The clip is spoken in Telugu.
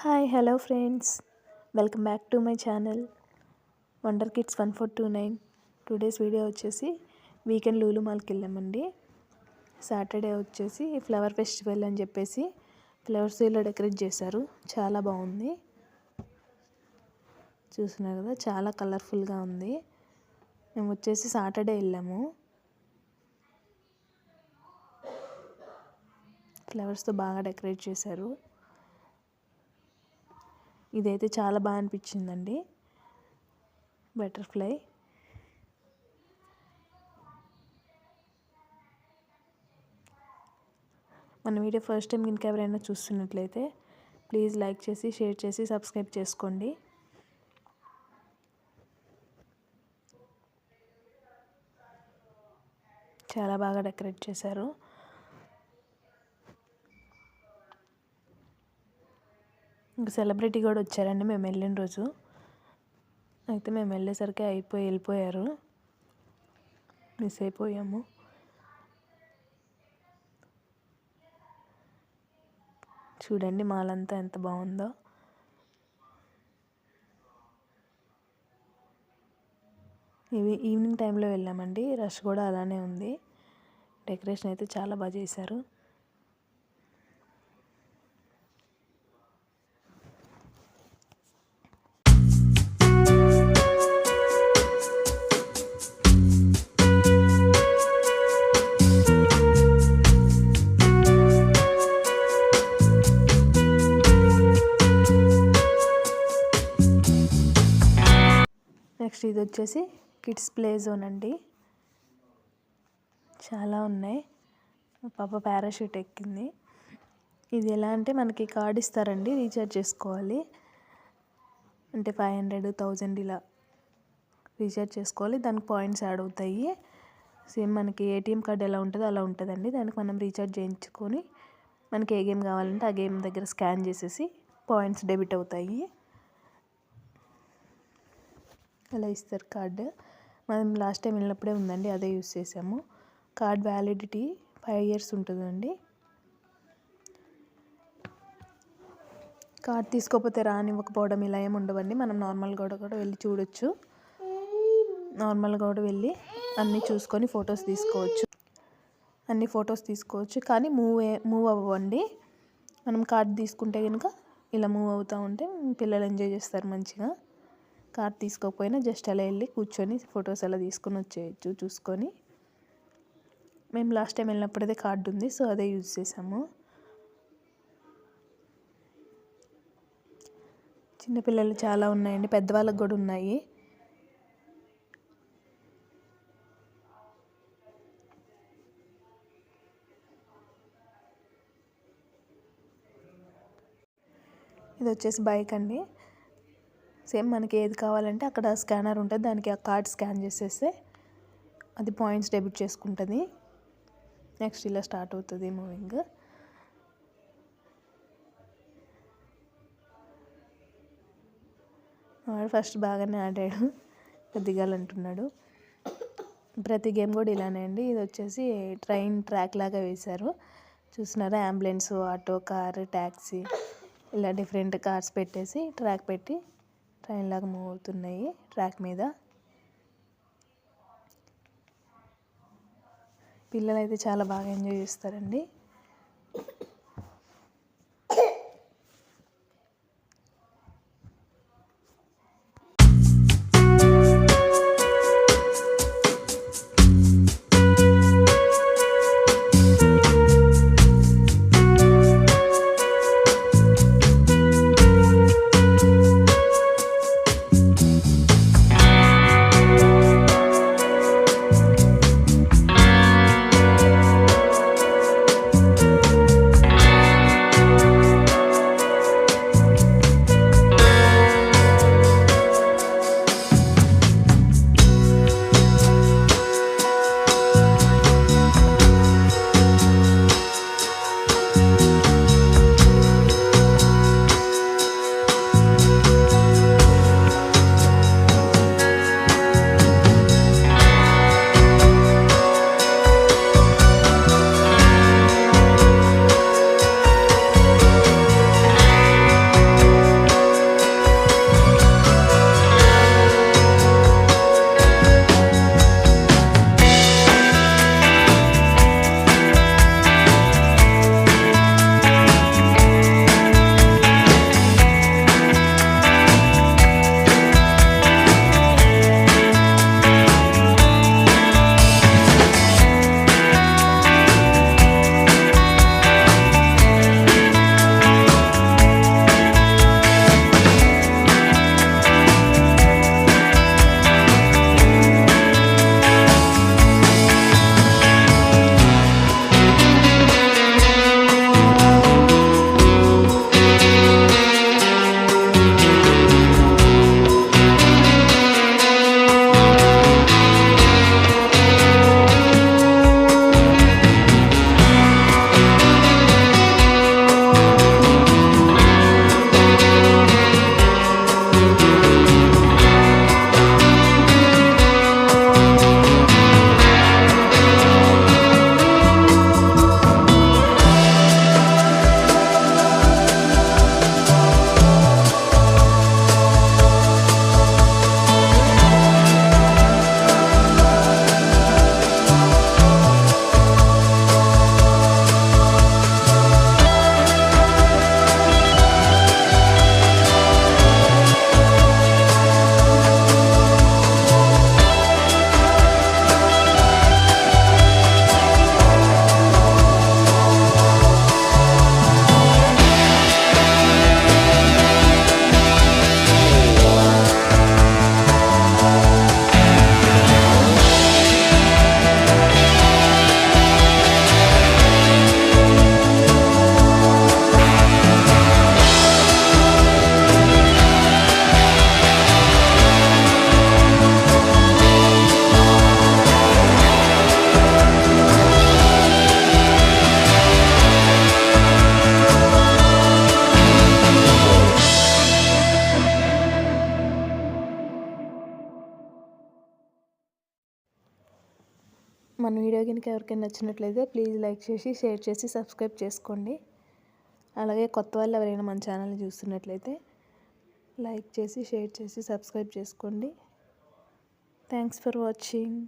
Hi hello friends, welcome back to my channel wonder kids 1429. Today's video వచ్చేసి వీకెండ్ లూలు మాల్కి వెళ్ళామండి. సాటర్డే వచ్చేసి ఫ్లవర్ ఫెస్టివల్ అని చెప్పేసి ఫ్లవర్స్ ఇలా డెకరేట్ చేశారు. చాలా బాగుంది, చూస్తున్నారు కదా, చాలా కలర్ఫుల్గా ఉంది. మేము వచ్చేసి సాటర్డే వెళ్ళాము. ఫ్లవర్స్తో బాగా డెకరేట్ చేశారు. ఇదైతే చాలా బాగా అనిపించిందండి, బటర్ఫ్లై. మన వీడియో ఫస్ట్ టైం కనుక ఎవరైనా చూస్తున్నట్లయితే ప్లీజ్ లైక్ చేసి, షేర్ చేసి, సబ్స్క్రైబ్ చేసుకోండి. చాలా బాగా డెకరేట్ చేశారు. ఇంకా సెలబ్రిటీ కూడా వచ్చారండి మేము వెళ్ళిన రోజు. అయితే మేము వెళ్ళేసరికి వెళ్ళిపోయారు, మిస్ అయిపోయాము. చూడండి మాల్ అంతా ఎంత బాగుందో. ఇవి ఈవినింగ్ టైంలో వెళ్ళామండి, రష్ కూడా అలానే ఉంది. డెకరేషన్ అయితే చాలా బాగా చేశారు. నెక్స్ట్ ఇది వచ్చేసి కిడ్స్ ప్లే జోన్ అండి. చాలా ఉన్నాయి. పాప పారాషూట్ ఎక్కింది. ఇది ఎలా అంటే మనకి కార్డు ఇస్తారండి, రీఛార్జ్ చేసుకోవాలి. అంటే 500, 1000 ఇలా రీఛార్జ్ చేసుకోవాలి. దానికి పాయింట్స్ యాడ్ అవుతాయి. సేమ్ మనకి ఏటీఎం కార్డు ఎలా ఉంటుందో అలా ఉంటుందండి. దానికి మనం రీఛార్జ్ చేయించుకొని మనకి ఏ గేమ్ కావాలంటే ఆ గేమ్ దగ్గర స్కాన్ చేసేసి పాయింట్స్ డెబిట్ అవుతాయి. అలా ఇస్తారు కార్డు. మనం లాస్ట్ టైం వెళ్ళినప్పుడే ఉందండి, అదే యూస్ చేసాము. కార్డ్ వ్యాలిడిటీ 5 years ఉంటుందండి. కార్డ్ తీసుకోకపోతే రానివ్వకపోవడం ఇలా ఏమి ఉండవండి. మనం నార్మల్గా కూడా వెళ్ళి చూడొచ్చు. నార్మల్గా కూడా వెళ్ళి అన్నీ చూసుకొని ఫొటోస్ తీసుకోవచ్చు. కానీ మూవ్ అవ్వండి. మనం కార్డ్ తీసుకుంటే కనుక ఇలా మూవ్ అవుతూ ఉంటే పిల్లలు ఎంజాయ్ చేస్తారు మంచిగా. కార్డ్ తీసుకోకపోయినా జస్ట్ అలా వెళ్ళి కూర్చొని ఫొటోస్ అలా తీసుకొని వచ్చేయచ్చు చూసుకొని. మేము లాస్ట్ టైం వెళ్ళినప్పుడైతే కార్డు ఉంది, సో అదే యూజ్ చేసాము. చిన్నపిల్లలు చాలా ఉన్నాయండి, పెద్దవాళ్ళకి కూడా ఉన్నాయి. ఇది వచ్చేసి బైక్ అండి. సేమ్ మనకి ఏది కావాలంటే అక్కడ స్కానర్ ఉంటుంది, దానికి ఆ కార్డ్ స్కాన్ చేసేస్తే అది పాయింట్స్ డెబిట్ చేసుకుంటుంది. నెక్స్ట్ ఇలా స్టార్ట్ అవుతుంది మూవింగ్. వాడు ఫస్ట్ బాగానే ఆడాడు, దిగాలంటున్నాడు. ప్రతి గేమ్ కూడా ఇలానే అండి. ఇది వచ్చేసి ట్రైన్ ట్రాక్ లాగా వేశారు, చూస్తున్నారా. అంబులెన్స్, ఆటో, కారు, ట్యాక్సీ ఇలా డిఫరెంట్ కార్స్ పెట్టేసి ట్రాక్ పెట్టి ట్రైన్ లాగా మూవ్ అవుతున్నాయి ట్రాక్ మీద. పిల్లలు అయితే చాలా బాగా ఎంజాయ్ చేస్తారండి. మన వీడియో కనుక ఎవరికైనా నచ్చినట్లయితే ప్లీజ్ లైక్ చేసి షేర్ చేసి సబ్స్క్రైబ్ చేసుకోండి. అలాగే కొత్త వాళ్ళు ఎవరైనా మన ఛానల్ని చూస్తున్నట్లయితే లైక్ చేసి షేర్ చేసి సబ్స్క్రైబ్ చేసుకోండి. Thanks for watching.